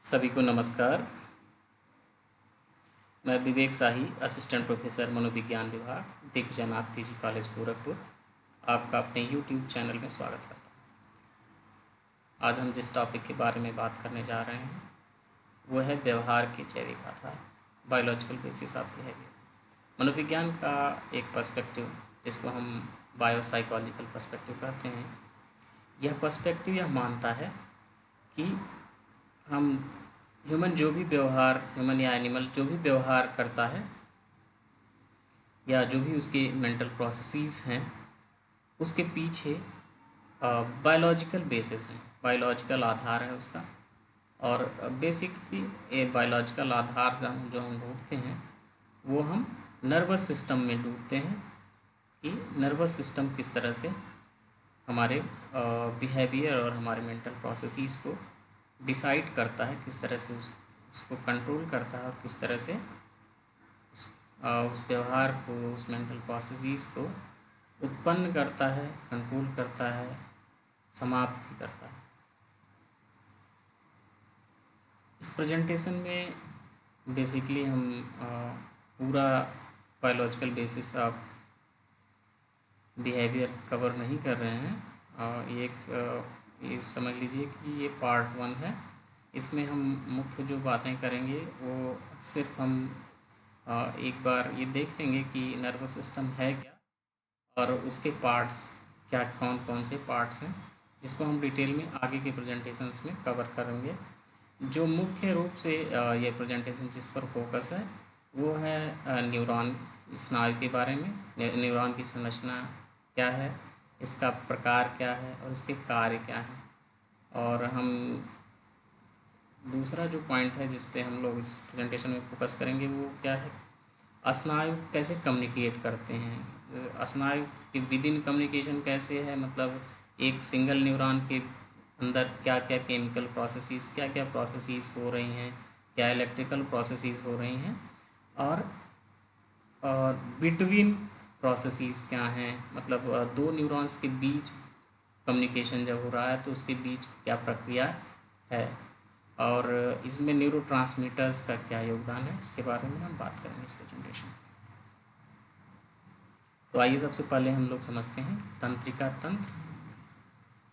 सभी को नमस्कार। मैं विवेक शाही, असिस्टेंट प्रोफेसर मनोविज्ञान विभाग, दिग्विजयनाथ पीजी कॉलेज गोरखपुर, आपका अपने यूट्यूब चैनल में स्वागत करता हूँ। आज हम जिस टॉपिक के बारे में बात करने जा रहे हैं वो है व्यवहार के जैविक आधार, बायोलॉजिकल बेसिस ऑफ बिहेवियर। मनोविज्ञान का एक पर्सपेक्टिव जिसको हम बायोसाइकोलॉजिकल पर्सपेक्टिव कहते हैं, यह पर्सपेक्टिव यह मानता है कि हम ह्यूमन या एनिमल जो भी व्यवहार करता है या जो भी उसके मेंटल प्रोसेसेस हैं, उसके पीछे बायोलॉजिकल बेसिस है, बायोलॉजिकल आधार है उसका। और बेसिकली ये बायोलॉजिकल आधार जो हम ढूंढते हैं वो हम नर्वस सिस्टम में ढूंढते हैं कि नर्वस सिस्टम किस तरह से हमारे बिहेवियर और हमारे मेंटल प्रोसेसेस को डिसाइड करता है, किस तरह से उसको कंट्रोल करता है और किस तरह से उस व्यवहार को, उस मेंटल प्रोसेसेस को उत्पन्न करता है, कंट्रोल करता है, समाप्त भी करता है। इस प्रेजेंटेशन में बेसिकली हम पूरा biological basis of behaviour cover नहीं कर रहे हैं। ये समझ लीजिए कि ये पार्ट 1 है। इसमें हम मुख्य जो बातें करेंगे वो सिर्फ हम एक बार ये देख लेंगे कि नर्वस सिस्टम है क्या और उसके पार्ट्स क्या, कौन कौन से पार्ट्स हैं, जिसको हम डिटेल में आगे के प्रेजेंटेशंस में कवर करेंगे। जो मुख्य रूप से ये प्रेजेंटेशन जिस पर फोकस है वो है न्यूरॉन, स्नायु के बारे में। न्यूरॉन की संरचना क्या है, इसका प्रकार क्या है और इसके कार्य क्या हैं। और हम दूसरा जो पॉइंट है जिस पे हम लोग इस प्रेजेंटेशन में फोकस करेंगे वो क्या है, स्नायु कैसे कम्युनिकेट करते हैं, स्नायु की विद इन कम्युनिकेशन कैसे है, मतलब एक सिंगल न्यूरॉन के अंदर क्या क्या केमिकल प्रोसेसेस, क्या क्या प्रोसेसेस हो रही हैं, क्या इलेक्ट्रिकल प्रोसेसेस हो रही हैं, और बिटवीन प्रोसेसेस क्या हैं, मतलब दो न्यूरॉन्स के बीच कम्युनिकेशन जब हो रहा है तो उसके बीच क्या प्रक्रिया है, और इसमें न्यूरोट्रांसमीटर्स का क्या योगदान है, इसके बारे में हम बात करेंगे इस प्रेजेंटेशन में। तो आइए सबसे पहले हम लोग समझते हैं तंत्रिका तंत्र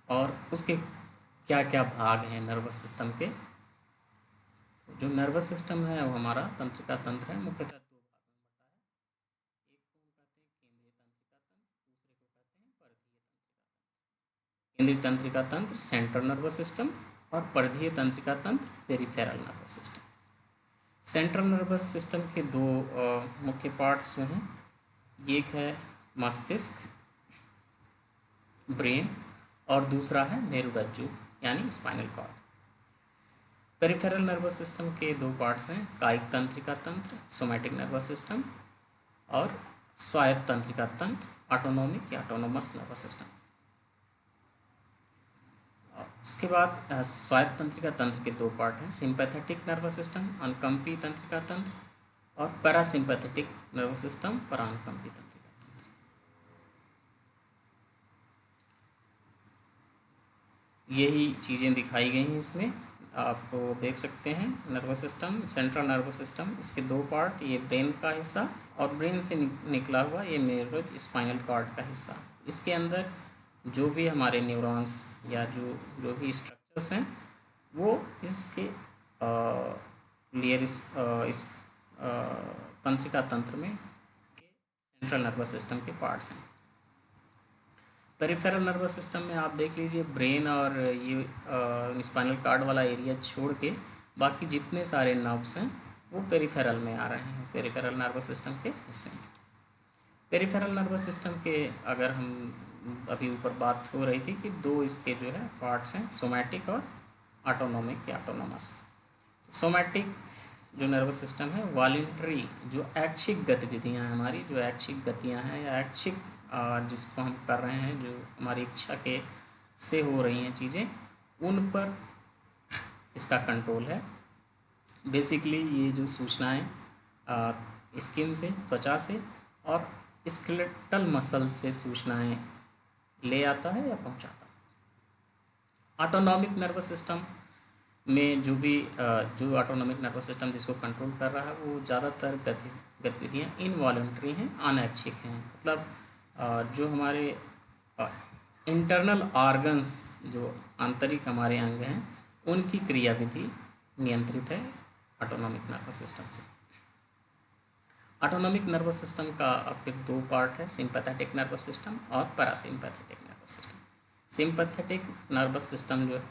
और उसके क्या क्या भाग हैं नर्वस सिस्टम के। तो जो नर्वस सिस्टम है वो हमारा तंत्रिका तंत्र है, मुख्यतः दो भागों में बटा है। एक को हम कहते हैं केंद्रीय तंत्रिका तंत्र, दूसरे को कहते हैं परिधीय तंत्रिका तंत्र। केंद्रीय तंत्रिका तंत्र सेंट्रल नर्वस सिस्टम और परिधीय तंत्रिका तंत्र peripheral nervous system. Central nervous system के दो मुख्य पार्ट्स जो हैं, एक है मस्तिष्क, ब्रेन, और दूसरा है मेरुरज्जु यानी spinal cord. Peripheral nervous system के दो पार्ट्स हैं, कायिक तंत्रिका तंत्र सोमैटिक नर्वस सिस्टम और स्वायत्त तंत्रिका तंत्र ऑटोनोमिक या ऑटोनोमस नर्वस सिस्टम। उसके बाद स्वायत्त तंत्रिका तंत्र के दो पार्ट हैं, सिंपैथेटिक नर्वस सिस्टम अनुकंपी तंत्रिका तंत्र और पैरासिम्पैथेटिक नर्वस सिस्टम परानुकंपी तंत्रिका तंत्र। यही चीज़ें दिखाई गई हैं इसमें, आप देख सकते हैं। Nervous system, central nervous system, इसके दो पार्ट, ये ब्रेन का हिस्सा और ब्रेन से निकला हुआ ये मेरुरज्जु स्पाइनल कॉर्ड का हिस्सा। इसके अंदर जो भी हमारे न्यूरॉन्स या जो जो भी स्ट्रक्चर्स हैं वो इसके लिए इस तंत्रिका तंत्र में सेंट्रल नर्वस सिस्टम के पार्ट्स हैं। पेरिफेरल नर्वस सिस्टम में आप देख लीजिए ब्रेन और ये स्पाइनल कॉर्ड वाला एरिया छोड़ के बाकी जितने सारे नर्व्स हैं वो पेरिफेरल में आ रहे हैं, पेरिफेरल नर्वस सिस्टम के हिस्से हैं। पेरिफेरल नर्वस सिस्टम के अगर हम अभी ऊपर बात हो रही थी कि दो इसके जो है पार्ट्स हैं, सोमैटिक और ऑटोनोमिक या ऑटोनोमस। सोमैटिक जो नर्वस सिस्टम है वॉलंटरी, जो ऐच्छिक गतिविधियां हैं, हमारी जो ऐच्छिक गतियां हैं या ऐच्छिक जिसको हम कर रहे हैं, जो हमारी इच्छा के से हो रही हैं चीज़ें, उन पर इसका कंट्रोल है। बेसिकली ये जो सूचनाएं स्किन से, त्वचा से और स्केलेटल मसल से सूचनाएं ले आता है या पहुंचाता है। ऑटोनॉमिक नर्वस सिस्टम में जो भी जो ऑटोनॉमिक नर्वस सिस्टम जिसको कंट्रोल कर रहा है वो ज़्यादातर गतिविधियाँ इनवॉलंटरी हैं, अनैच्छिक हैं। मतलब जो हमारे इंटरनल ऑर्गन्स, जो आंतरिक हमारे अंग हैं, उनकी क्रियाविधि नियंत्रित है ऑटोनॉमिक नर्वस सिस्टम से। ऑटोनॉमिक नर्वस सिस्टम का फिर दो पार्ट है, सिंपैथेटिक नर्वस सिस्टम और parasympathetic nervous system. Sympathetic nervous system जो है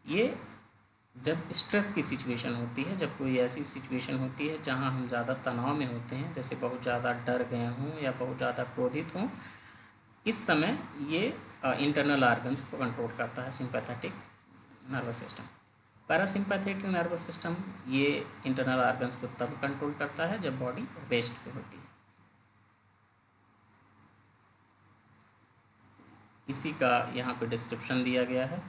ये जब स्ट्रेस की सिचुएशन होती है, जब कोई ऐसी सिचुएशन होती है जहां हम ज़्यादा तनाव में होते हैं, जैसे बहुत ज़्यादा डर गए हों या बहुत ज़्यादा क्रोधित हों, इस समय ये इंटरनल ऑर्गन्स को कंट्रोल करता है sympathetic nervous system. Parasympathetic nervous system ये इंटरनल ऑर्गन्स को तब कंट्रोल करता है जब बॉडी रेस्ट पे होती है। इसी का यहाँ पे डिस्क्रिप्शन दिया गया है।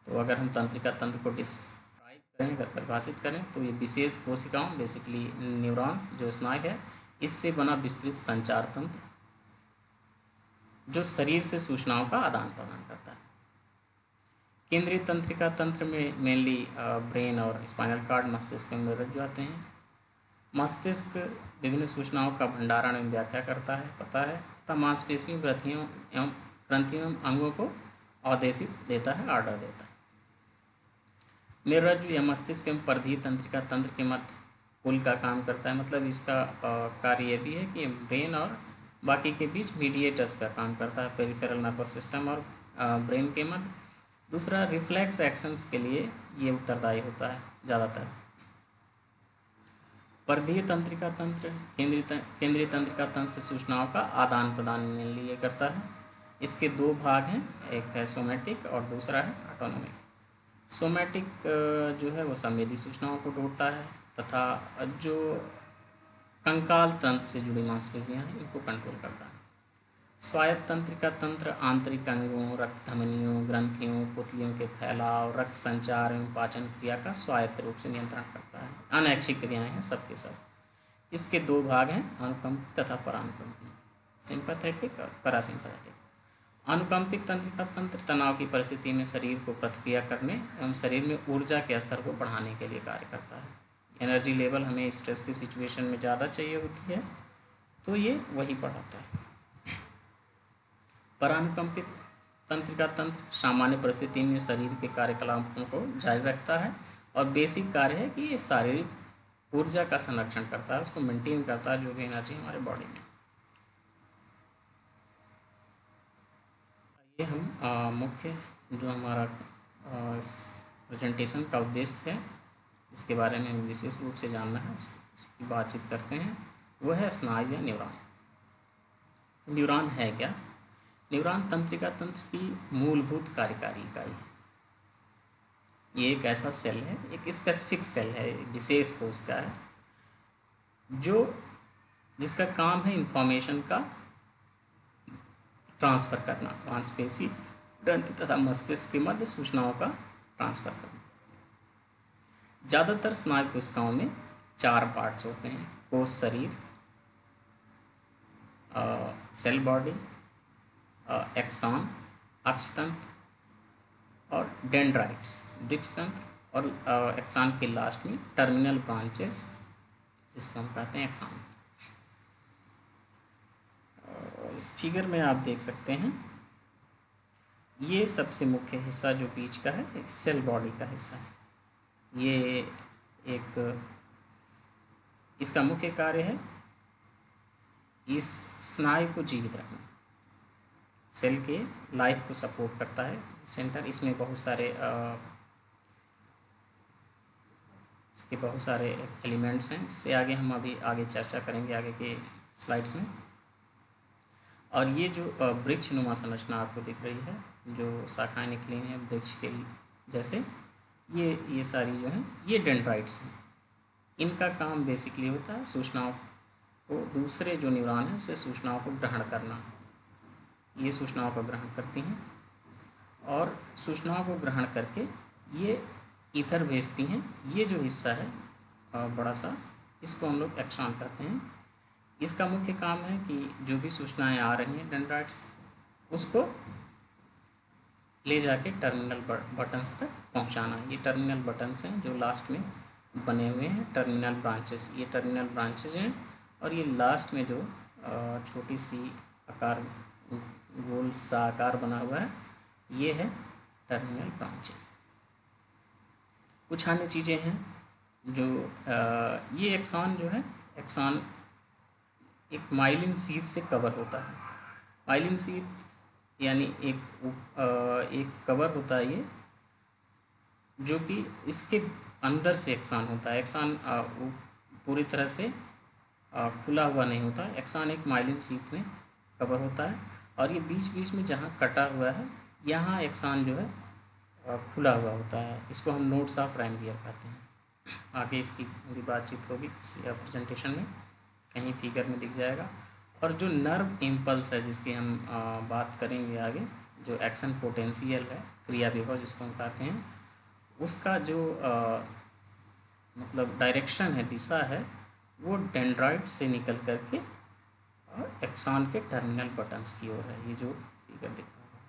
तो अगर हम तंत्रिका तंत्र को डिस्क्राइब करें, अगर परिभाषित करें, तो ये विशेष कोशिकाओं, बेसिकली न्यूरॉन्स जो स्नायु है, इससे बना विस्तृत संचार तंत्र जो शरीर से सूचनाओं का आदान प्रदान करता है। केंद्रीय तंत्रिका तंत्र में मेनली ब्रेन और स्पाइनल कार्ड, मस्तिष्क में रज्जु आते हैं। मस्तिष्क विभिन्न सूचनाओं का भंडारण एवं व्याख्या करता है, पता है, तथा मांसपेशियों, ग्रंथियों एवं अंगों को आदेशित देता है, ऑर्डर देता है। मेरुरज्जु या मस्तिष्क एवं परिधीय तंत्रिका तंत्र के मध्य पुल का काम करता है। मतलब इसका कार्य यह भी है कि ब्रेन और बाकी के बीच मीडिएटर्स का काम करता है, पेरिफेरल नर्वस सिस्टम और ब्रेन के मध्य। दूसरा, रिफ्लेक्स एक्शंस के लिए ये उत्तरदायी होता है ज़्यादातर। परिधीय तंत्रिका तंत्र केंद्रीय तंत्रिका तंत्र से सूचनाओं का आदान प्रदान मेनली ये करता है। इसके दो भाग हैं, एक है सोमैटिक और दूसरा है ऑटोनॉमिक। सोमैटिक जो है वो संवेदी सूचनाओं को ढूंढता है तथा जो कंकाल तंत्र से जुड़ी मांसपेशियां हैं इनको कंट्रोल करता है। स्वायत्त तंत्रिका तंत्र आंतरिक अंगों, रक्त धमनियों, ग्रंथियों, पुतलियों के फैलाव, रक्त संचार एवं पाचन क्रिया का स्वायत्त रूप से नियंत्रण करता है। अनैच्छिक क्रियाएं हैं सबके सब। इसके दो भाग हैं, अनुकंपित तथा परानुकंपित, सिंपैथेटिक और पैरासिम्पैथेटिक। अनुकंपित तंत्रिका तंत्र तनाव की परिस्थिति में शरीर को प्रतिक्रिया करने एवं शरीर में ऊर्जा के स्तर को बढ़ाने के लिए कार्य करता है। एनर्जी लेवल हमें स्ट्रेस की सिचुएशन में ज़्यादा चाहिए होती है, तो ये वही बढ़ाता है। परानुकंपित तंत्रिका तंत्र सामान्य परिस्थिति में शरीर के कार्यकलापों को जारी रखता है और बेसिक कार्य है कि ये शारीरिक ऊर्जा का संरक्षण करता है, उसको मेंटेन करता है, जो भी एनर्जी हमारे बॉडी में। ये हम मुख्य जो हमारा इस प्रेजेंटेशन का उद्देश्य है, इसके बारे में विशेष रूप से जानना है, उसकी बातचीत करते हैं। वो है स्नायु या न्यूरॉन। तो न्यूरॉन है क्या? न्यूरॉन तंत्रिका तंत्र की मूलभूत कार्यकारी इकाई है। ये एक ऐसा सेल है, एक स्पेसिफिक सेल है, विशेष कोशिका है, जो जिसका काम है इंफॉर्मेशन का ट्रांसफ़र करना, मांसपेशी, ग्रंथि तथा मस्तिष्क के मध्य सूचनाओं का ट्रांसफ़र करना। ज़्यादातर स्नायु कोशिकाओं में 4 पार्ट्स होते हैं: कोश शरीर, सेल बॉडी, एक्सॉन, अक्षतंत्र और डेंड्राइट्स, वृक्ष तंत्र, और एक्सॉन के लास्ट में टर्मिनल ब्रांचेस, जिसको हम कहते हैं एक्सॉन। इस फिगर में आप देख सकते हैं, ये सबसे मुख्य हिस्सा जो बीच का है, एक सेल बॉडी का हिस्सा है। ये एक इसका मुख्य कार्य है इस स्नायु को जीवित रखना, सेल के लाइफ को सपोर्ट करता है सेंटर। इसमें बहुत सारे इसके बहुत सारे एलिमेंट्स हैं, जिसे आगे हम अभी आगे चर्चा करेंगे आगे के स्लाइड्स में। और ये जो वृक्षनुमा संरचना आपको दिख रही है, जो शाखाएं निकली हैं वृक्ष के जैसे, ये सारी जो हैं ये डेंड्राइट्स हैं। इनका काम बेसिकली होता है सूचनाओं को, दूसरे जो न्यूरॉन हैं उससे सूचनाओं को ग्रहण करना। ये सूचनाओं को ग्रहण करती हैं और सूचनाओं को ग्रहण करके ये इधर भेजती हैं। ये जो हिस्सा है बड़ा सा, इसको हम लोग एक्सॉन कहते हैं। इसका मुख्य काम है कि जो भी सूचनाएं आ रही हैं डेंड्राइट्स, उसको ले जाके टर्मिनल बटन्स तक पहुंचाना। ये टर्मिनल बटन्स हैं जो लास्ट में बने हुए हैं, टर्मिनल ब्रांचेस, ये टर्मिनल ब्रांचेज हैं। और ये लास्ट में जो छोटी सी आकार, गोल सा आकार बना हुआ है, ये है टर्मिनल ब्रांचेस। कुछ अन्य चीज़ें हैं जो ये एक्सॉन जो है, एक्सॉन एक माइलिन शीथ से कवर होता है। माइलिन शीथ यानी एक कवर होता है ये, जो कि इसके अंदर से एक्सॉन होता है। एक्सॉन पूरी तरह से खुला हुआ नहीं होता। एक्सॉन एक माइलिन शीथ में कवर होता है, और ये बीच बीच में जहाँ कटा हुआ है, यहाँ एक्सॉन जो है खुला हुआ होता है। इसको हम नोड्स ऑफ रैनवियर कहते हैं। आगे इसकी पूरी बातचीत होगी प्रेजेंटेशन में, कहीं फिगर में दिख जाएगा। और जो नर्व इम्पल्स है जिसकी हम बात करेंगे आगे, जो एक्शन पोटेंशियल है, क्रिया विभव जिसको हम कहते हैं, उसका जो मतलब डायरेक्शन है, दिशा है, वो डेंड्राइट से निकल करके और एक्सॉन के टर्मिनल बटन्स की ओर है। ये जो फिगर दिख रहा है यहाँ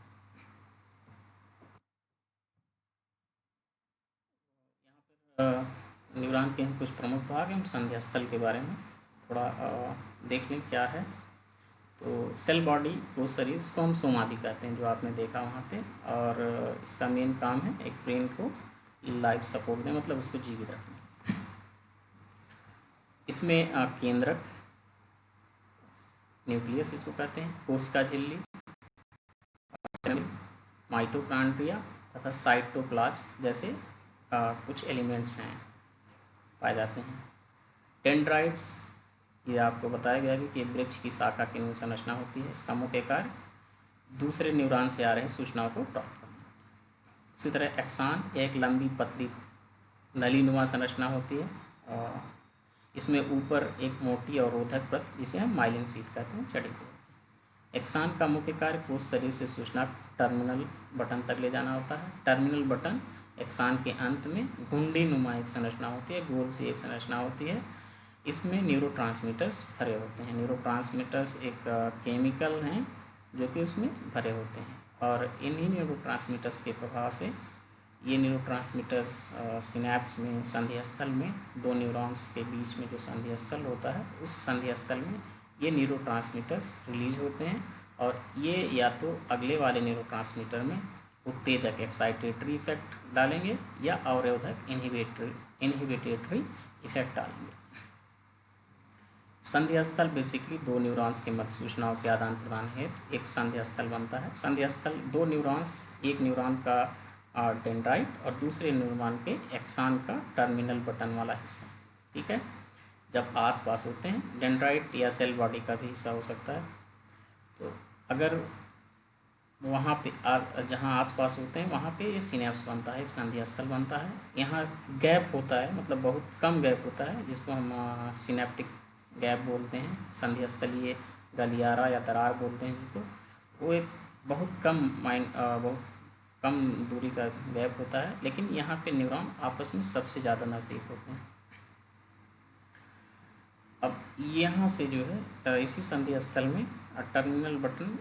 पर, न्यूरॉन के हम कुछ प्रमुख भाग हैं। हम संध्या स्थल के बारे में थोड़ा देख लें क्या है। तो सेल बॉडी को शरीर, इसको हम सोमादि कहते हैं, जो आपने देखा वहाँ पे। और इसका मेन काम है एक ब्रेन को लाइफ सपोर्ट दें, मतलब उसको जीवित रखना। इसमें केंद्रक, न्यूक्लियस इसको कहते हैं, कोशिका झिल्ली, माइटोकॉन्ड्रिया तथा साइटोप्लाज्म जैसे कुछ एलिमेंट्स हैं, पाए जाते हैं। डेंड्राइट्स, ये आपको बताया गया कि वृक्ष की शाखा की मूल संरचना होती है। इसका मुख्य कार्य दूसरे न्यूरॉन से आ रहे सूचनाओं को प्राप्त करना। उसी तरह एक्सॉन एक लंबी पतली नलीनुमा संरचना होती है, और इसमें ऊपर एक मोटी अवरोधक परत, जिसे हम माइलिन शीथ कहते हैं, चढ़ी हुई होती है। एक्सॉन का मुख्य कार्य कोश शरीर से सूचना टर्मिनल बटन तक ले जाना होता है। टर्मिनल बटन एक्सॉन के अंत में घुंडी नुमा एक संरचना होती है, गोल सी एक संरचना होती है। इसमें न्यूरोट्रांसमीटर्स भरे होते हैं। न्यूरोट्रांसमीटर्स एक केमिकल हैं जो कि उसमें भरे होते हैं, और इन्हीं न्यूरोट्रांसमीटर्स के प्रभाव से ये न्यूरोट्रांसमीटर्स सिनैप्स में, संधि स्थल में, दो न्यूरॉन्स के बीच में जो संधि स्थल होता है, उस संधि स्थल में ये न्यूरोट्रांसमीटर्स रिलीज होते हैं। और ये या तो अगले वाले न्यूरोट्रांसमीटर में उत्तेजक एक्साइटेटरी इफेक्ट डालेंगे, या अवरोधक इनहिबिटेटरी इफेक्ट डालेंगे। संधि स्थल बेसिकली दो न्यूरॉन्स के मध्य सूचनाओं के आदान प्रदान हेतु एक संधि स्थल बनता है। संधि स्थल दो न्यूरॉन्स, एक न्यूरॉन का डेंड्राइट और दूसरे न्यूरॉन के एक्सॉन का टर्मिनल बटन वाला हिस्सा, ठीक है, जब आसपास होते हैं। डेंड्राइट या सेल बॉडी का भी हिस्सा हो सकता है। तो अगर वहाँ पे जहाँ आसपास होते हैं वहाँ पे ये सिनेप्स बनता है, एक संधि स्थल बनता है। यहाँ गैप होता है, मतलब बहुत कम गैप होता है, जिसको हम सिनेप्टिक गैप बोलते हैं। संधि स्थलीय गलियारा या दरार बोलते हैं जिसको, वो एक बहुत कम दूरी का गैप होता है, लेकिन यहाँ पे न्यूरॉन आपस में सबसे ज़्यादा नज़दीक होते हैं। अब यहाँ से जो है इसी संधि स्थल में टर्मिनल बटन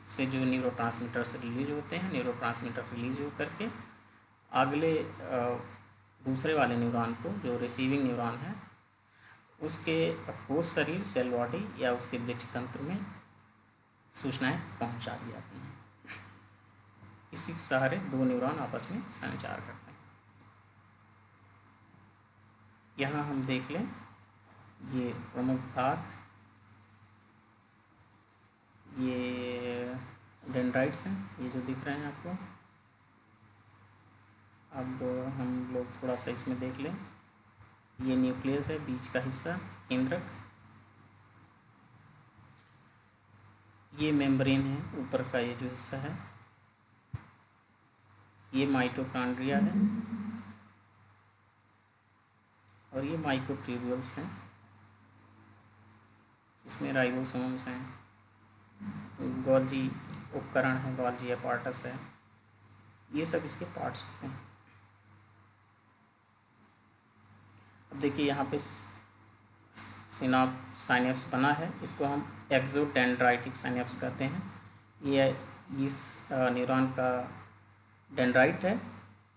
से जो न्यूरोट्रांसमीटर से रिलीज होते हैं, न्यूरोट्रांसमीटर रिलीज हो करके अगले दूसरे वाले न्यूरॉन को, जो रिसीविंग न्यूरॉन है, उसके कोश शरीर, सेल बॉडी या उसके वृक्ष तंत्र में सूचनाएं पहुंचा दी जाती हैं। इसी के सहारे दो न्यूरॉन आपस में संचार करते हैं। यहाँ हम देख लें ये प्रमुख भाग, ये डेंड्राइट्स हैं, ये जो दिख रहे हैं आपको। अब हम लोग थोड़ा सा इसमें देख लें। ये न्यूक्लियस है, बीच का हिस्सा केंद्रक। ये मेम्ब्रेन है, ऊपर का ये जो हिस्सा है। ये माइटोकॉन्ड्रिया है, और ये माइक्रोट्यूब्यूल्स हैं। इसमें राइबोसोम्स हैं, गोल्जी उपकरण है, गोल्जी अपार्टस है, ये सब इसके पार्ट्स होते हैं। अब देखिए यहाँ पे साइनेप्स बना है, इसको हम एक्सोडेंड्राइटिक साइनेप्स कहते हैं। ये इस न्यूरॉन का डेंड्राइट है,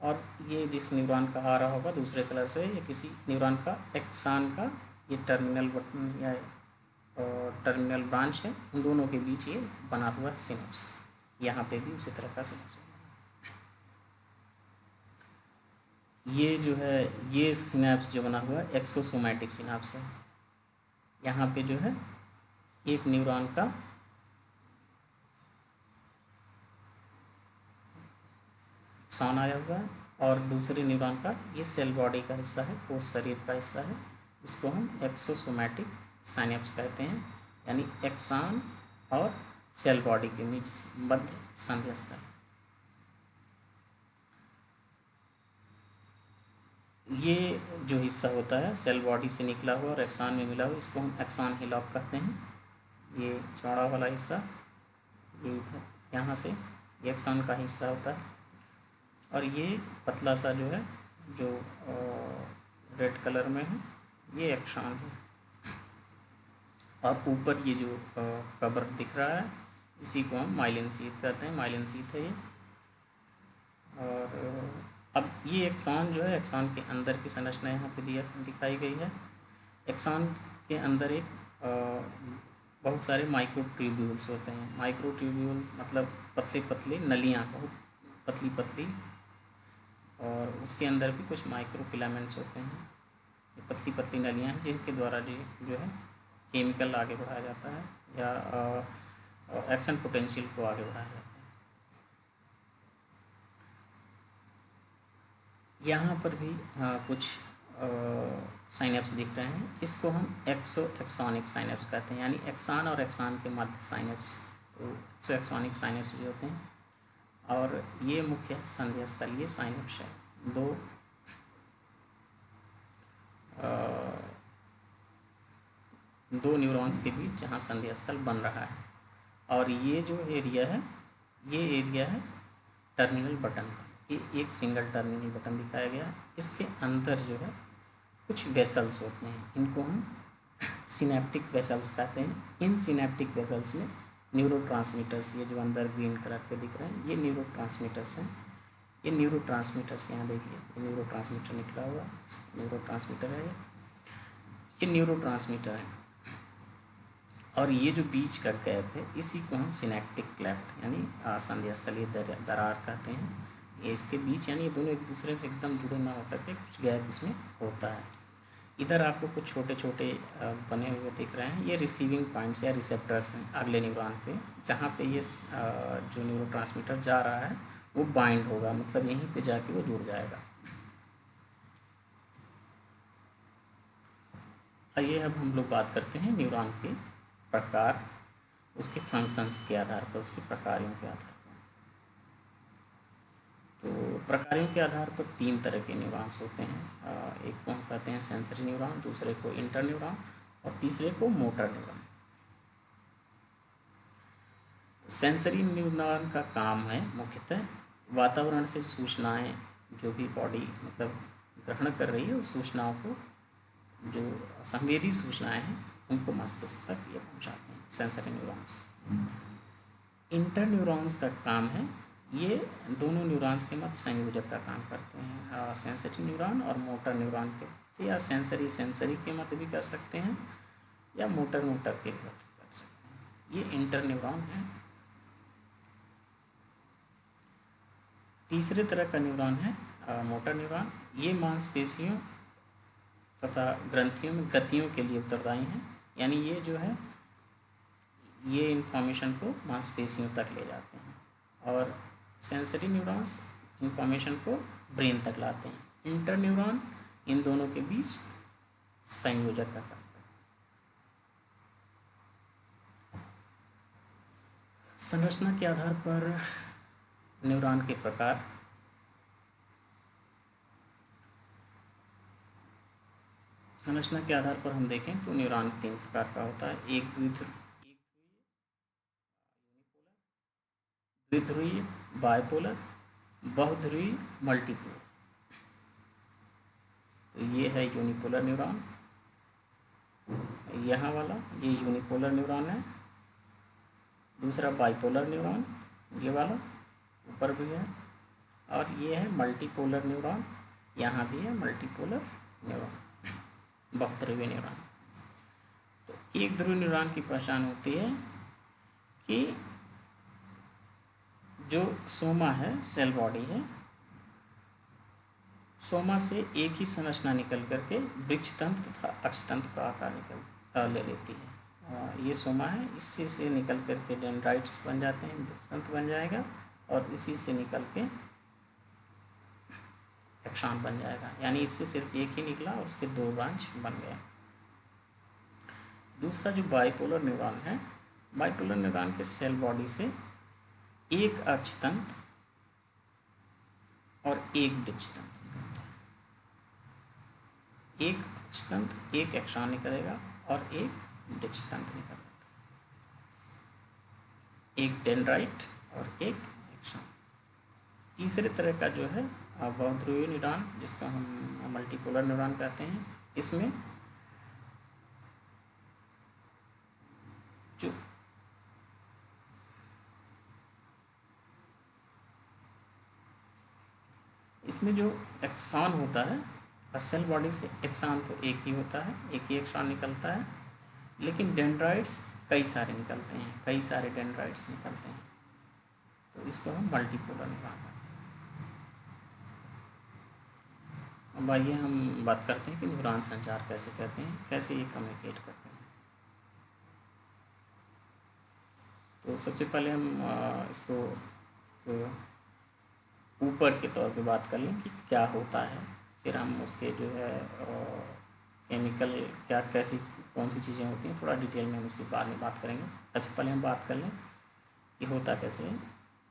और ये जिस न्यूरॉन का आ रहा होगा दूसरे कलर से, ये किसी न्यूरॉन का एक्सान का ये टर्मिनल बटन या टर्मिनल ब्रांच है, उन दोनों के बीच ये बना हुआ है सिनेप्स। यहाँ पे भी उसी तरह का सिनेप्स। ये जो है ये सिनेप्स जो बना हुआ है एक्सोसोमैटिक सिनेप्स है। यहाँ पे जो है एक न्यूरॉन का एक्सॉन आया हुआ है और दूसरे न्यूरॉन का ये सेल बॉडी का हिस्सा है, कोष शरीर का हिस्सा है, इसको हम एक्सोसोमैटिक साइनेप्स कहते हैं। यानी एक्सॉन और सेल बॉडी के मध्य संधि स्थल। ये जो हिस्सा होता है सेल बॉडी से निकला हुआ और एक्सॉन में मिला हुआ, इसको हम एक्सॉन हिलॉक कहते हैं। ये चौड़ा वाला हिस्सा ये इधर यहाँ से ये एक्सॉन का हिस्सा होता है, और ये पतला सा जो है जो रेड कलर में है ये एक्सॉन है, और ऊपर ये जो कवर दिख रहा है इसी को हम माइलिन शीथ कहते हैं। माइलिन शीथ है ये। और अब ये एक्सॉन जो है, एक्सॉन के अंदर की संरचना यहाँ पे दिखाई गई है। एक्सॉन के अंदर एक बहुत सारे माइक्रो ट्यूब्यूल्स होते हैं। माइक्रो ट्यूब्यूल्स मतलब पतले पतले नलियाँ, बहुत पतली पतली, और उसके अंदर भी कुछ माइक्रो फिलामेंट्स होते हैं। ये पतली पतली नलियाँ हैं जिनके द्वारा जो है केमिकल आगे बढ़ाया जाता है या एक्शन पोटेंशियल को आगे बढ़ाया जाता है। यहाँ पर भी कुछ साइनेप्स दिख रहे हैं, इसको हम एक्सोनिक साइनेप्स कहते हैं, यानी एक्सान और एक्सान के मध्य साइनेप्स। तो एक्सोनिक साइनेप्स भी होते हैं, और ये मुख्य संधि स्थल ये साइनेप्स है। दो न्यूरॉन्स के बीच जहाँ संधि स्थल बन रहा है, और ये जो एरिया है ये एरिया है टर्मिनल बटन का। ये एक सिंगल टर्मिनल बटन दिखाया गया है। इसके अंदर जो है कुछ वेसल्स होते हैं, इनको हम सिनेप्टिक वेसल्स कहते हैं। इन सिनेप्टिक वेसल्स में न्यूरोट्रांसमीटर्स, ये जो अंदर ग्रीन कलर के दिख रहे हैं ये न्यूरोट्रांसमीटर्स हैं। ये न्यूरोट्रांसमीटर्स यहाँ देखिए, ये न्यूरोट्रांसमीटर निकला हुआ न्यूरोट्रांसमीटर है, ये न्यूरोट्रांसमीटर है। और ये जो बीच का गैप है इसी को हम सिनेप्टिक क्लेफ्ट यानी संधि स्थलीय दरार कहते हैं। ये इसके बीच यानी ये दोनों एक दूसरे से एकदम जुड़े ना होकर के कुछ गैप इसमें होता है। इधर आपको कुछ छोटे छोटे बने हुए दिख रहे हैं, ये रिसीविंग पॉइंट्स या रिसेप्टर्स हैं अगले न्यूरॉन पे, जहाँ पे ये जो न्यूरोट्रांसमीटर जा रहा है वो बाइंड होगा, मतलब यहीं पे जाके वो जुड़ जाएगा। आइए अब हम लोग बात करते हैं न्यूरॉन के प्रकार, उसके फंक्शंस के आधार पर, उसके प्रकारों के आधार पर। तो प्रकारों के आधार पर तीन तरह के न्यूरॉन्स होते हैं। एक को हम कहते हैं सेंसरी न्यूरॉन, दूसरे को इंटर न्यूरॉन, और तीसरे को मोटर न्यूरॉन। सेंसरी न्यूरॉन का काम है मुख्यतः वातावरण से सूचनाएं, जो भी बॉडी मतलब ग्रहण कर रही है उस सूचनाओं को, जो संवेदी सूचनाएं हैं उनको मस्तिष्क तक ये पहुंचाते हैं सेंसरी न्यूरॉन्स। इंटर न्यूरॉन्स का काम है, ये दोनों न्यूरॉन्स के मध्य संयोजक का काम करते हैं। सेंसरी न्यूरॉन और मोटर न्यूरॉन के, या सेंसरी के मध्य भी कर सकते हैं या मोटर के मध्य कर सकते हैं। ये इंटर न्यूरॉन है। तीसरे तरह का न्यूरॉन है मोटर न्यूरॉन। ये मांसपेशियों तथा ग्रंथियों में गतियों के लिए उत्तरदायी हैं, यानी ये जो है ये इंफॉर्मेशन को मांसपेशियों तक ले जाते हैं। और सेंसरी न्यूरॉन्स इंफॉर्मेशन को ब्रेन तक लाते हैं। इंटर न्यूरॉन इन दोनों के बीच संयोजक का काम करते हैं। संरचना के आधार पर न्यूरॉन के प्रकार। संरचना के आधार पर हम देखें तो न्यूरॉन तीन प्रकार का होता है। एक द्विध्रुवीय, बाइपोलर, बहुध्रुवीय, मल्टीपोलर। तो ये है यूनिपोलर न्यूरॉन, यहाँ वाला ये यूनिपोलर न्यूरॉन है। दूसरा बाइपोलर न्यूरॉन, ये वाला ऊपर भी है, और ये है मल्टीपोलर न्यूरॉन, यहाँ भी है मल्टीपोलर न्यूरॉन, बहुध्रुवीय न्यूरॉन। तो एक ध्रुवीय न्यूरॉन की पहचान होती है कि जो सोमा है, सेल बॉडी है, सोमा से एक ही संरचना निकल करके वृक्षतंत्र तथा अक्षतंत्र का आकार ले लेती है। ये सोमा है, इससे से निकल करके डेंड्राइट्स बन जाते हैं, वृक्षतंत्र बन जाएगा, और इसी से निकल के एक्सॉन बन जाएगा। यानी इससे सिर्फ एक ही निकला और उसके 2 ब्रांच बन गए। दूसरा जो बाइपोलर न्यूरॉन है, बाइपोलर न्यूरॉन के सेल बॉडी से एक अक्षतंत्र और एक वृक्षतंत्र निकलता है। एक अक्षतंत्र, एक एक्सॉन निकलेगा और एक वृक्षतंत्र निकलेगा, एक डेंड्राइट और एक एक्सॉन। तीसरे तरह का जो है बहुध्रुवीय न्यूरॉन, जिसको हम मल्टीपोलर न्यूरॉन कहते हैं, इसमें जो एक्सॉन होता है, सेल बॉडी से एक्सॉन तो एक ही होता है, एक ही एक्सॉन निकलता है, लेकिन डेंड्राइट्स कई सारे निकलते हैं, कई सारे डेंड्राइट्स निकलते हैं, तो इसको हम मल्टीपोलर न्यूरॉन कहते हैं। अब आइए हम बात करते हैं कि न्यूरॉन संचार कैसे करते हैं, कैसे ये कम्युनिकेट करते हैं। तो सबसे पहले हम इसको तो ऊपर के तौर पे बात कर लें कि क्या होता है, फिर हम उसके जो है केमिकल क्या कैसी कौन सी चीज़ें होती हैं, थोड़ा डिटेल में हम उसके बाद में बात करेंगे। सबसे पहले हम बात कर लें कि होता कैसे है।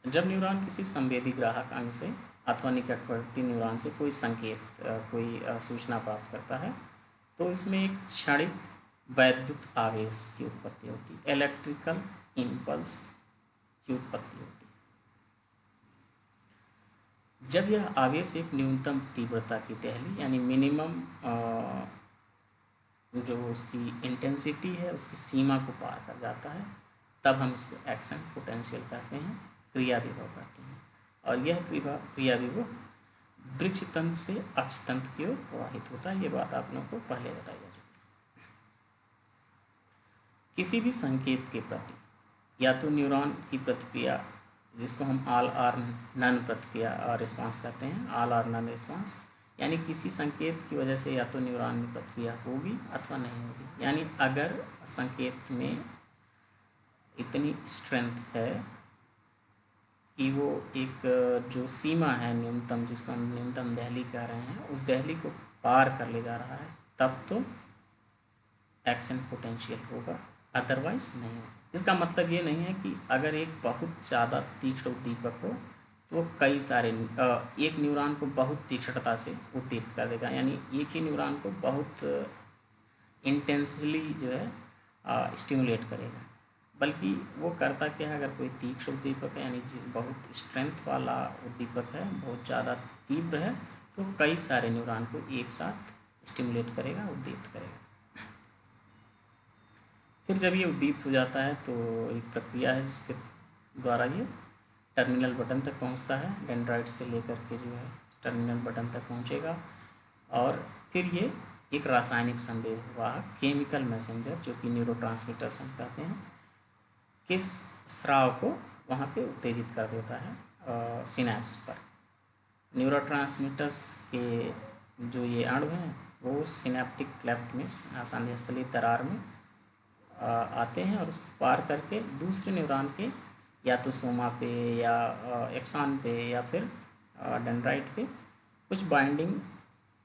जब न्यूरॉन किसी संवेदी ग्राहक अंग से अथवा निकटवर्ती न्यूरॉन से कोई संकेत कोई सूचना प्राप्त करता है, तो इसमें एक क्षणिक वैद्युत आवेश की उत्पत्ति होती है, इलेक्ट्रिकल इम्पल्स की उत्पत्ति होती है। जब यह आवेश एक न्यूनतम तीव्रता की दहली यानी मिनिमम जो उसकी इंटेंसिटी है, उसकी सीमा को पार कर जाता है, तब हम इसको एक्शन पोटेंशियल कहते हैं, क्रिया विभव कहते हैं। और यह क्रिया विभव वृक्ष तंत्र से अक्षतंत्र की ओर प्रवाहित होता है। ये बात आप लोगों को पहले बताई जा चुकी है। किसी भी संकेत के प्रति या तो न्यूरॉन की प्रतिक्रिया, जिसको हम ऑल आर नन प्रतिक्रिया और रिस्पांस कहते हैं, ऑल आर नन रिस्पांस, यानी किसी संकेत की वजह से या तो न्यूरॉन में प्रतिक्रिया होगी अथवा नहीं होगी। यानी अगर संकेत में इतनी स्ट्रेंथ है कि वो एक जो सीमा है न्यूनतम, जिसको हम न्यूनतम दहली कह रहे हैं, उस दहली को पार कर ले जा रहा है, तब तो एक्शन पोटेंशियल होगा, अदरवाइज नहीं होगा। इसका मतलब ये नहीं है कि अगर एक बहुत ज़्यादा तीक्ष्ण उद्दीपक हो तो कई सारे एक न्यूरॉन को बहुत तीक्ष्णता से उद्दीपित कर देगा, यानी एक ही न्यूरॉन को बहुत इंटेंसली जो है स्टिमुलेट करेगा। बल्कि वो करता क्या है, अगर कोई तीक्ष्ण उद्दीपक है यानी बहुत स्ट्रेंथ वाला उद्दीपक है, बहुत ज़्यादा तीव्र है, तो कई सारे न्यूरॉन को एक साथ स्टिमुलेट करेगा, उद्दीपित करेगा। फिर जब ये उद्दीप्त हो जाता है तो एक प्रक्रिया है जिसके द्वारा ये टर्मिनल बटन तक पहुंचता है, डेंड्राइट से लेकर के जो है टर्मिनल बटन तक पहुंचेगा, और फिर ये एक रासायनिक संदेशवाहक केमिकल मैसेंजर, जो कि न्यूरोट्रांसमीटर्स हम कहते हैं, किस स्राव को वहाँ पे उत्तेजित कर देता है सिनैप्स पर। न्यूरोट्रांसमीटर्स के जो ये अणु हैं वो सिनेप्टिक क्लेफ्ट में संधिस्थली दरार में आते हैं और उसको पार करके दूसरे न्यूरॉन के या तो सोमा पे या एक्सॉन पे या फिर डेंड्राइट पे कुछ बाइंडिंग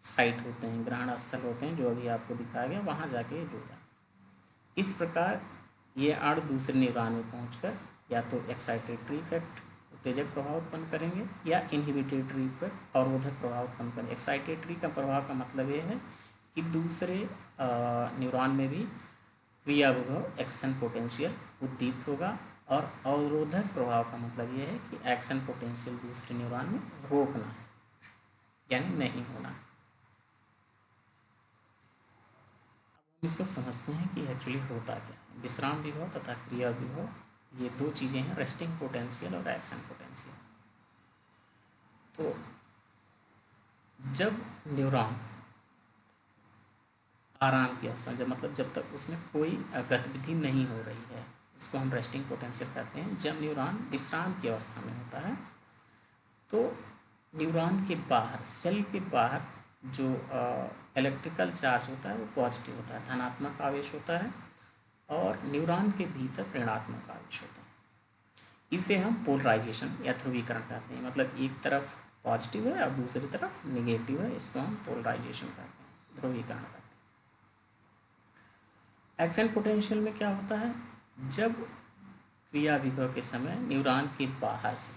साइट होते हैं, ग्रहण स्थल होते हैं, जो अभी आपको दिखाया गया, वहाँ जाके जुड़ जाए। इस प्रकार ये अणु दूसरे न्यूरॉन में पहुंचकर या तो एक्साइटेटरी इफेक्ट उत्तेजक प्रभाव उत्पन्न करेंगे या इनहिबिटरी इफेक्ट अवरोधक प्रभाव उत्पन्न करेंगे। एक्साइटेटरी का प्रभाव का मतलब ये है कि दूसरे न्यूरॉन में भी क्रिया विभव एक्शन पोटेंशियल उद्दीप्त होगा, और अवरोधक प्रभाव का मतलब यह है कि एक्शन पोटेंशियल दूसरे न्यूरॉन में रोकना है, यानी नहीं होना। अब हम इसको समझते हैं कि एक्चुअली होता क्या है। विश्राम विभव तथा क्रिया विभव ये दो चीज़ें हैं, रेस्टिंग पोटेंशियल और एक्शन पोटेंशियल। तो जब न्यूरॉन आराम की अवस्था, जब मतलब जब तक उसमें कोई गतिविधि नहीं हो रही है, इसको हम रेस्टिंग पोटेंशियल कहते हैं। जब न्यूरॉन विश्राम की अवस्था में होता है तो न्यूरॉन के बाहर, सेल के बाहर जो इलेक्ट्रिकल चार्ज होता है वो पॉजिटिव होता है, धनात्मक आवेश होता है, और न्यूरॉन के भीतर ऋणात्मक आवेश होता है। इसे हम पोलराइजेशन या ध्रुवीकरण कहते हैं। मतलब एक तरफ पॉजिटिव है और दूसरी तरफ निगेटिव है, इसको हम पोलराइजेशन कहते हैं, ध्रुवीकरण कहते हैं। एक्शन पोटेंशियल में क्या होता है, जब क्रिया विभव के समय न्यूरॉन के बाहर से,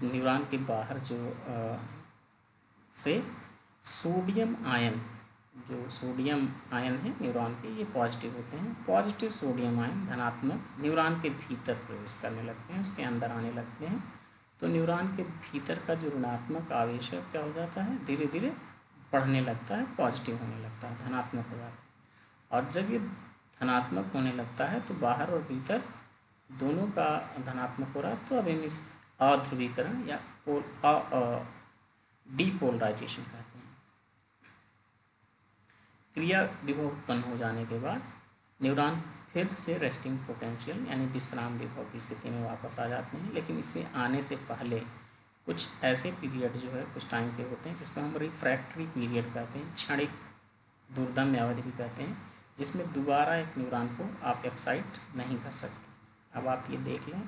न्यूरॉन के बाहर से सोडियम आयन, जो सोडियम आयन है न्यूरॉन के, ये पॉजिटिव होते हैं। पॉजिटिव सोडियम आयन धनात्मक न्यूरॉन के भीतर प्रवेश करने लगते हैं, उसके अंदर आने लगते हैं। तो न्यूरॉन के भीतर का जो ऋणात्मक आवेश है क्या हो जाता है, धीरे धीरे बढ़ने लगता है, पॉजिटिव होने लगता है, धनात्मक हो जाता है। और जब ये धनात्मक होने लगता है तो बाहर और भीतर दोनों का धनात्मक हो रहा है, तो अब हम इस अध्रुवीकरण या डीपोलराइजेशन कहते हैं। क्रिया विभव उत्पन्न हो जाने के बाद न्यूरॉन फिर से रेस्टिंग पोटेंशियल यानी विश्राम विभव की स्थिति में वापस आ जाते हैं। लेकिन इससे आने से पहले कुछ ऐसे पीरियड जो है कुछ टाइम के होते हैं जिसको हम रिफ्रैक्टरी पीरियड कहते हैं, क्षणिक दुर्दम्य अवधि भी कहते हैं, जिसमें दोबारा एक न्यूरॉन को आप एक्साइट नहीं कर सकते। अब आप ये देख लें,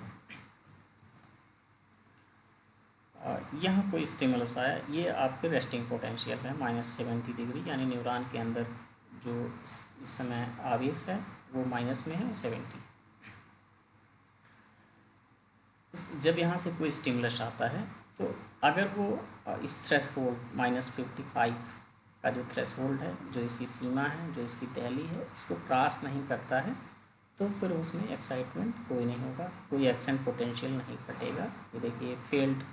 यहाँ कोई स्टिमुलस आया, ये आपके रेस्टिंग पोटेंशियल है -70 डिग्री, यानी न्यूरॉन के अंदर जो इस समय आवेश है वो माइनस में है 70। जब यहाँ से कोई स्टिमुलस आता है तो अगर वो इस थ्रेशोल्ड -55 का जो थ्रेशोल्ड है, जो इसकी सीमा है, जो इसकी दहली है, इसको क्रॉस नहीं करता है, तो फिर उसमें एक्साइटमेंट कोई नहीं होगा, कोई एक्शन पोटेंशियल नहीं घटेगा। ये देखिए फेल्ड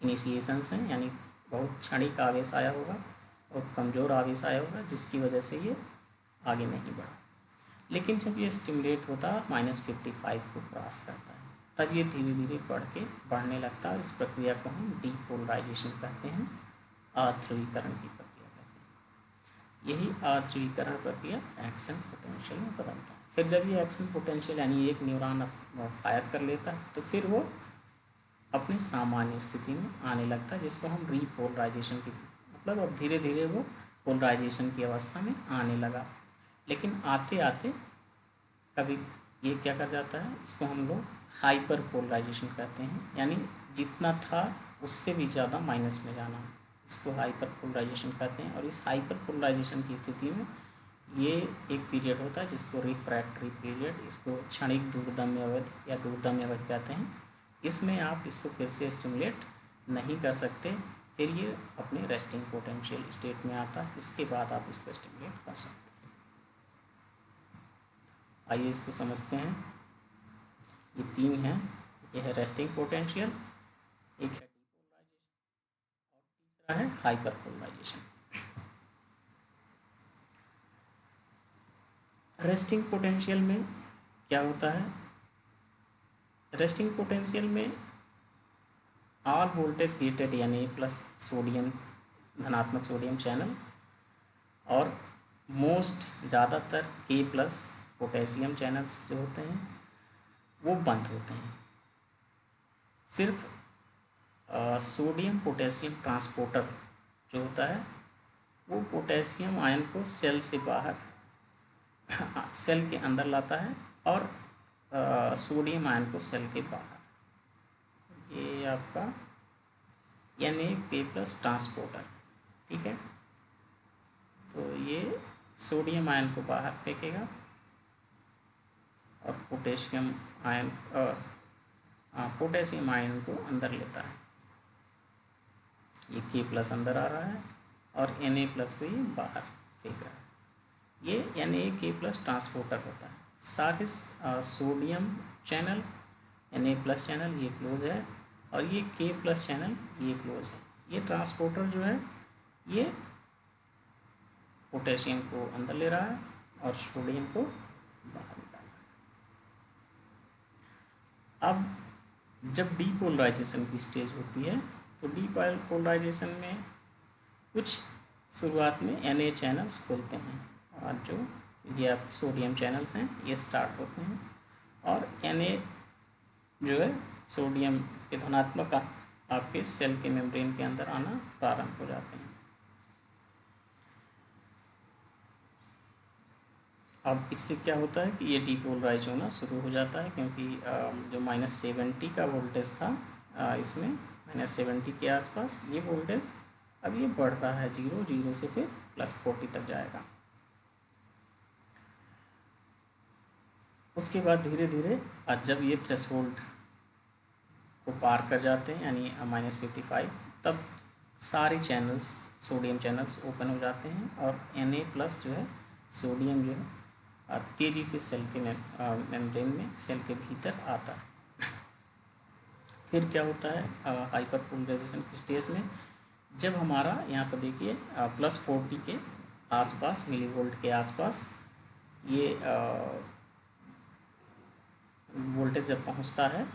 इनिशिएशंस हैं, यानी बहुत क्षणिक आवेश आया होगा और कमज़ोर आवेश आया होगा, जिसकी वजह से ये आगे नहीं बढ़ा। लेकिन जब ये स्टिमुलेट होता है -55 को क्रॉस करता है, तब ये धीरे धीरे बढ़ने लगता है, और इस प्रक्रिया को हम डीपोलराइजेशन कहते हैं, अध्रुवीकरण की प्रक्रिया कहते हैं। यही अध्रुवीकरण प्रक्रिया एक्शन पोटेंशियल में बदलता है। फिर जब ये एक्शन पोटेंशियल यानी एक न्यूरॉन फायर कर लेता है तो फिर वो अपनी सामान्य स्थिति में आने लगता है, जिसको हम रीपोलराइजेशन की, मतलब अब धीरे धीरे वो पोलराइजेशन की अवस्था में आने लगा। लेकिन आते आते कभी ये क्या कर जाता है, इसको हम लोग हाइपर पोलराइजेशन कहते हैं, यानी जितना था उससे भी ज़्यादा माइनस में जाना, इसको हाइपर पोलराइजेशन कहते हैं। और इस हाइपर पोलराइजेशन की स्थिति में ये एक पीरियड होता है जिसको रिफ्रैक्टरी पीरियड, इसको क्षणिक दुर्दम्य अवधि या दुर्दम्य अवधि कहते हैं। इसमें आप इसको फिर से स्टिमुलेट नहीं कर सकते, फिर ये अपने रेस्टिंग पोटेंशियल स्टेट में आता है, इसके बाद आप इसको स्टिमुलेट कर सकते हैं। आइए इसको समझते हैं। ये तीन हैं, ये है रेस्टिंग पोटेंशियल, एक है डीपोलराइजेशन और तीसरा है हाइपर पोलराइजेशन। रेस्टिंग पोटेंशियल में क्या होता है, रेस्टिंग पोटेंशियल में ऑल वोल्टेज गेटेड यानी प्लस सोडियम, धनात्मक सोडियम चैनल, और मोस्ट ज़्यादातर के प्लस पोटेशियम चैनल्स जो होते हैं वो बंद होते हैं। सिर्फ सोडियम पोटेशियम ट्रांसपोर्टर जो होता है वो पोटेशियम आयन को सेल से बाहर सेल के अंदर लाता है, और सोडियम आयन को सेल के बाहर। ये आपका Na+ ट्रांसपोर्टर, ठीक है। तो ये सोडियम आयन को बाहर फेंकेगा और पोटेशियम आयन को अंदर लेता है। ये K+ अंदर आ रहा है और Na+ को ये बाहर फेंक रहा है। ये Na+ ट्रांसपोर्टर होता है। सारे सोडियम चैनल, Na+ चैनल ये क्लोज है, और ये K+ चैनल ये क्लोज है। ये ट्रांसपोर्टर जो है ये पोटेशियम को अंदर ले रहा है और सोडियम को बाहर निकाल रहा है। अब जब डीपोलराइजेशन की स्टेज होती है तो डीपोलराइजेशन में कुछ शुरुआत में Na चैनल्स खुलते हैं और जो ये आप सोडियम चैनल्स हैं ये स्टार्ट होते हैं और Na जो है सोडियम के धनात्मक आपके सेल के मेम्ब्रेन के अंदर आना प्रारंभ हो जाते हैं। अब इससे क्या होता है कि ये डीपोलराइज होना शुरू हो जाता है क्योंकि जो -70 का वोल्टेज था इसमें -70 के आसपास ये वोल्टेज अब ये बढ़ता है 0 से फिर +40 तक जाएगा। उसके बाद धीरे धीरे जब ये थ्रेशोल्ड को पार कर जाते हैं यानी -55 तब सारी चैनल्स सोडियम चैनल्स ओपन हो जाते हैं और Na+ जो है सोडियम जो है तेज़ी से सेल के मेम्ब्रेन में सेल के भीतर आता है। फिर क्या होता है हाइपर पोलराइजेशन की स्टेज में जब हमारा यहाँ पर देखिए +40 के आसपास मिलीवोल्ट के आसपास ये वोल्टेज जब पहुँचता है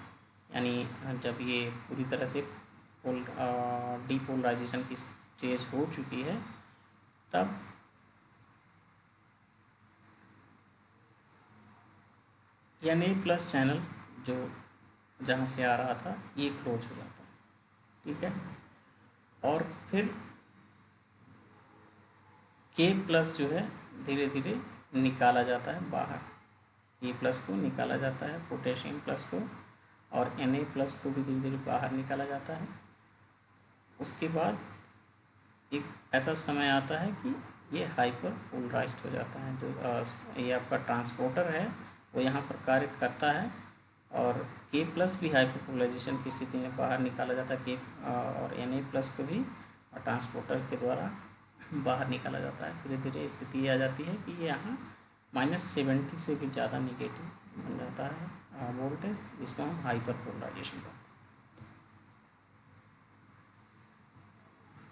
यानी जब ये पूरी तरह से डीपोलराइजेशन की स्टेज हो चुकी है तब Na+ चैनल जो जहाँ से आ रहा था ये क्लोज हो जाता है, ठीक है। और फिर K+ जो है धीरे धीरे निकाला जाता है बाहर, K+ को निकाला जाता है, पोटेशियम प्लस को और Na+ को भी धीरे धीरे बाहर निकाला जाता है। उसके बाद एक ऐसा समय आता है कि ये हाइपर पोलराइज्ड हो जाता है। जो ये आपका ट्रांसपोर्टर है वो यहाँ पर कार्य करता है और K+ भी हाइपर पोलराइजेशन की स्थिति में बाहर निकाला जाता है और Na+ को भी ट्रांसपोर्टर के द्वारा बाहर निकाला जाता है। धीरे धीरे स्थिति आ जाती है कि ये यहाँ -70 से भी ज़्यादा निगेटिव बन जाता है वोल्टेज, जिसको हम हाइपर पोलराइजेशन कहते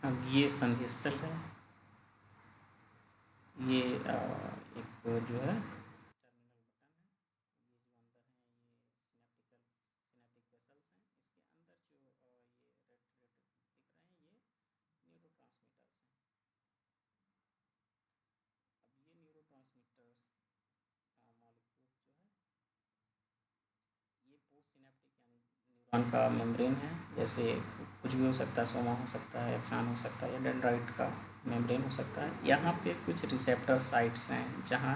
हैं। अब ये संधि स्थल है, ये एक जो है न्यूरॉन का मेम्ब्रेन है। जैसे कुछ भी हो सकता है, सोमा हो सकता है, एक्सान हो सकता है या डेंड्राइट का मेम्ब्रेन हो सकता है। यहाँ पे कुछ रिसेप्टर साइट्स हैं जहाँ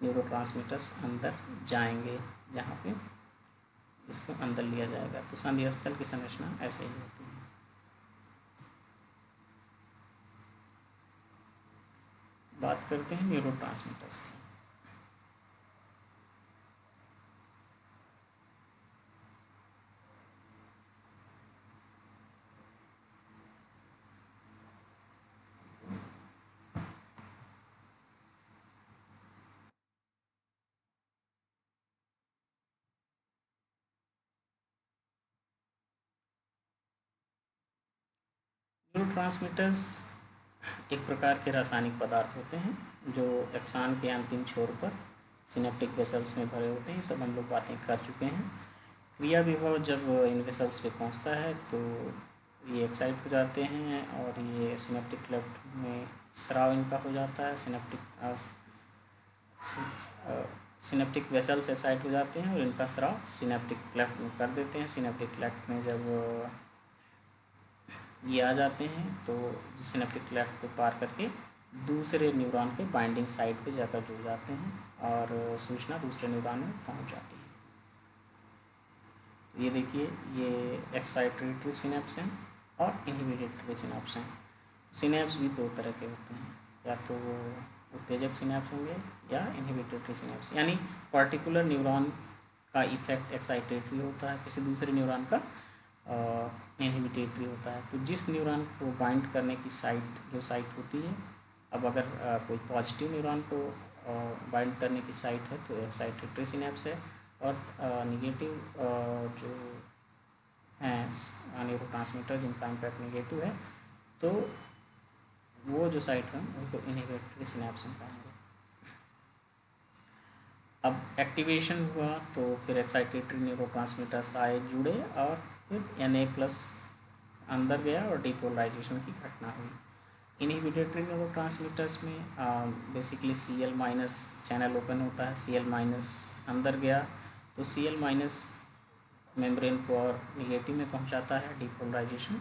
न्यूरोट्रांसमीटर्स अंदर जाएंगे, जहाँ पे इसको अंदर लिया जाएगा। तो संधि स्थल की संरचना ऐसे ही होती है। बात करते हैं न्यूरोट्रांसमीटर्स की। न्यूरोट्रांसमीटर्स एक प्रकार के रासायनिक पदार्थ होते हैं जो एक्सान के अंतिम छोर पर सिनेप्टिक वेसल्स में भरे होते हैं। सब हम लोग बातें कर चुके हैं। क्रिया विभव जब इन वेसल्स पे पहुंचता है तो ये एक्साइट हो जाते हैं और ये सिनेप्टिक क्लेफ्ट में स्राव इनका हो जाता है। सिनेप्टिक वेसल्स एक्साइट हो जाते हैं और इनका स्राव सिनेप्टिक क्लेफ्ट में कर देते हैं। सिनेप्टिक क्लेफ्ट में जब ये आ जाते हैं तो सिनेप्टिक क्लेफ्ट को पार करके दूसरे न्यूरॉन के बाइंडिंग साइट पे जाकर जुड़ जाते हैं और सूचना दूसरे न्यूरॉन में पहुंच जाती है। तो ये देखिए, ये एक्साइटेटरी सिनेप्स हैं और इनहिबिटरी सिनेप्स हैं। सिनेप्स भी दो तरह के होते हैं, या तो वो उत्तेजक सिनेप्स होंगे या इनहिबिटरी सिनेप्स, यानी पर्टिकुलर न्यूरॉन का इफेक्ट एक्साइटेटरी होता है, किसी दूसरे न्यूरॉन का इनहिबिटरी होता है। तो जिस न्यूरॉन को बाइंड करने की साइट जो साइट होती है, अब अगर कोई पॉजिटिव न्यूरॉन को बाइंड करने की साइट है तो एक्साइटेटरी सिनेप्स है, और निगेटिव जो हैं न्यूरोट्रांसमीटर जिनका इम्पैक्ट निगेटिव है तो वो जो साइट हैं उनको इनहिबिटरी सिनेप्स हम कहेंगे। अब एक्टिवेशन हुआ तो फिर एक्साइटेटरी न्यूरोट्रांसमीटर्स आए, जुड़े, और फिर Na+ अंदर गया और डिपोलराइजेशन की घटना हुई। इनहिबिटरी न्यूरोट्रांसमीटर्स में बेसिकली Cl- चैनल ओपन होता है, Cl- अंदर गया तो Cl- मेम्ब्रेन को और निगेटिव में पहुंचाता है, डिपोलराइजेशन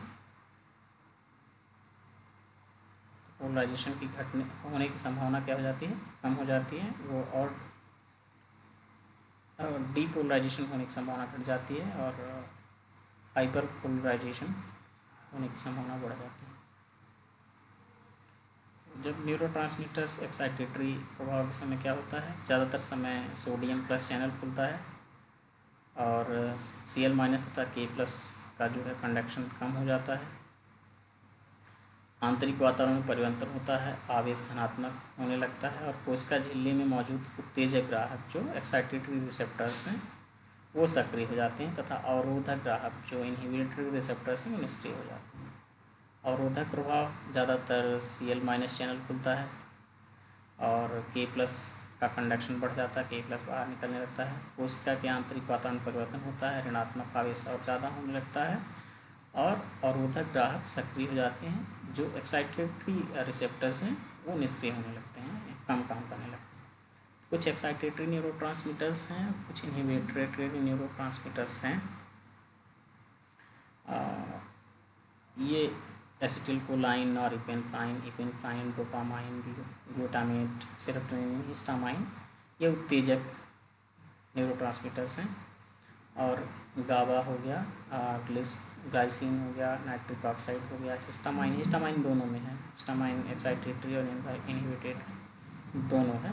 की घटने होने की संभावना क्या हो जाती है, कम हो जाती है वो, और डीपोलराइजेशन होने की संभावना घट जाती है और हाइपर पोलराइजेशन होने की संभावना बढ़ जाती है। जब न्यूरोट्रांसमीटर्स एक्साइटेटरी प्रभाव के समय क्या होता है, ज़्यादातर समय सोडियम+ चैनल खुलता है और Cl- तथा K+ का जो है कंडक्शन कम हो जाता है, आंतरिक वातावरण में परिवर्तन होता है, आवेश धनात्मक होने लगता है और कोशिका झिल्ली में मौजूद उत्तेजक ग्राहक जो एक्साइटेटरी रिसेप्टर्स हैं वो सक्रिय हो जाते हैं तथा अवरोधक ग्राहक जो इनहिबिटरी रिसेप्टर्स हैं वो निष्क्रिय हो जाते हैं। अवरोधक प्रभाव ज़्यादातर Cl- चैनल खुलता है और K+ का कंडक्शन बढ़ जाता है, K+ बाहर निकलने लगता है, कोशिका के आंतरिक वातावरण परिवर्तन होता है, ऋणात्मक आवेश और ज़्यादा होने लगता है और अवरोधक ग्राहक सक्रिय हो जाते हैं, जो एक्साइटेटरी रिसेप्टर्स हैं वो निष्क्रिय होने लगते हैं, कम काम करने लगते हैं। कुछ एक्साइटेटरी न्यूरोट्रांसमीटर्स हैं, कुछ इनहिबिटरी न्यूरोट्रांसमीटर्स हैं। ये एसिटिलकोलाइन और इपेनफ्राइन, डोपामाइन, ग्लूटामेट, सेरोटोनिन, हिस्टामाइन, ये उत्तेजक न्यूरोट्रांसमीटर्स हैं। और गाबा हो गया, ग्लाइसिन हो गया, नाइट्रिक ऑक्साइड हो गया, हिस्टामाइन दोनों में है, हिस्टामाइन एक्साइटेटरी और इनहिबिटरी दोनों है।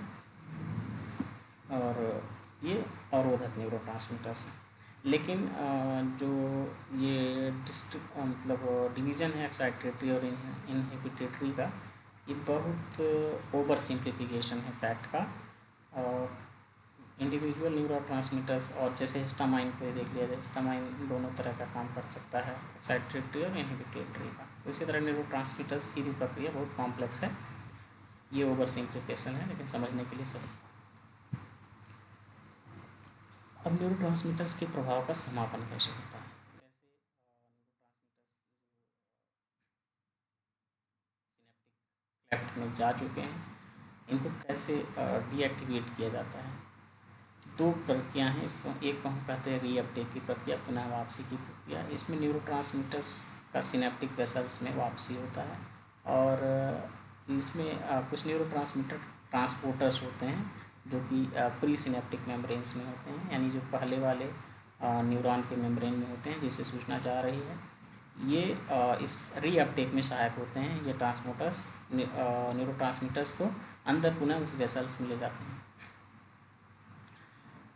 और ये अवरोधक न्यूरोट्रांसमीटर्स हैं। लेकिन जो ये मतलब डिवीज़न है एक्साइटेटरी और इनहिबिटरी का, ये बहुत ओवर सिंप्लीफिकेशन है फैक्ट का। और इंडिविजुअल न्यूरोट्रांसमीटर्स और जैसे हिस्टामाइन को देख लिया जाए, हिस्टामाइन दोनों तरह का काम कर सकता है, एक्साइटेटरी और इनहिबिटरी का। तो इसी तरह न्यूरोट्रांसमीटर्स की भी प्रक्रिया बहुत कॉम्प्लेक्स है, ये ओवर सिंप्लीफिकेशन है लेकिन समझने के लिए सही। अब न्यूरोट्रांसमीटर्स के प्रभाव का समापन कैसे होता है, कैसे न्यूरोट्रांसमीटर्स में जा चुके हैं, इनको कैसे डीएक्टिवेट किया जाता है। दो प्रक्रिया हैं इसको, एक को हम कहते हैं रीअपटेक की प्रक्रिया, पुनः वापसी की प्रक्रिया। इसमें न्यूरोट्रांसमीटर्स का सिनेप्टिक वेसल्स में वापसी होता है और इसमें कुछ न्यूरोट्रांसमीटर ट्रांसपोर्टर्स होते हैं जो कि प्री सिनेप्टिक मेम्ब्रेन्स में होते हैं, यानी जो पहले वाले न्यूरॉन के मेम्ब्रेन में होते हैं जिससे सूचना जा रही है, ये इस रीअपटेक में सहायक होते हैं। ये ट्रांसपोर्टर्स न्यूरोट्रांसमीटर्स को अंदर पुनः उस वेसल्स में ले जाते हैं।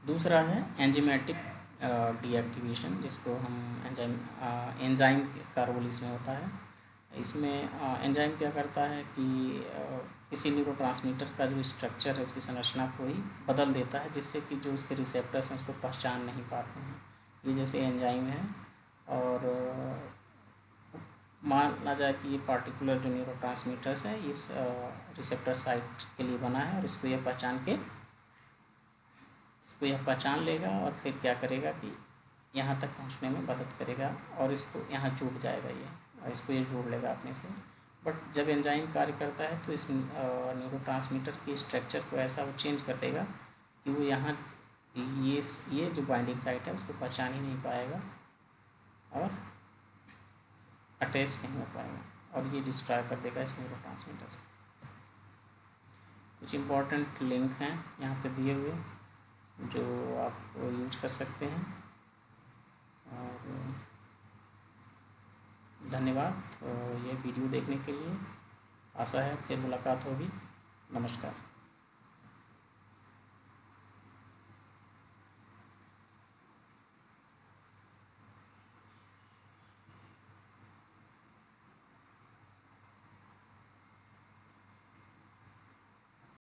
दूसरा है एंजाइमेटिक डीएक्टिवेशन, जिसको हम एंजाइम का रोल इसमें होता है। इसमें एंजाइम क्या करता है कि किसी न्यूरोट्रांसमीटर का जो स्ट्रक्चर है उसकी संरचना को ही बदल देता है, जिससे कि जो उसके रिसेप्टर्स हैं उसको पहचान नहीं पाते हैं। ये जैसे एंजाइम है और माना जाए कि ये पार्टिकुलर जो न्यूरोट्रांसमीटर्स है इस रिसेप्टर साइट के लिए बना है और इसको यह पहचान लेगा और फिर क्या करेगा कि यहाँ तक पहुँचने में मदद करेगा और इसको यहाँ जुड़ जाएगा ये, और इसको ये जोड़ लेगा अपने से। बट जब एंजाइम कार्य करता है तो इस न्यूरोट्रांसमीटर की स्ट्रक्चर को ऐसा वो चेंज कर देगा कि वो यहाँ ये जो बाइंडिंग साइट है उसको पहचान ही नहीं पाएगा और अटैच नहीं हो पाएगा और ये डिस्ट्रॉय कर देगा इस न्यूरोट्रांसमीटर से। कुछ इम्पॉर्टेंट लिंक हैं यहाँ पे दिए हुए जो आप यूज कर सकते हैं। और धन्यवाद ये वीडियो देखने के लिए। आशा है फिर मुलाकात होगी। नमस्कार।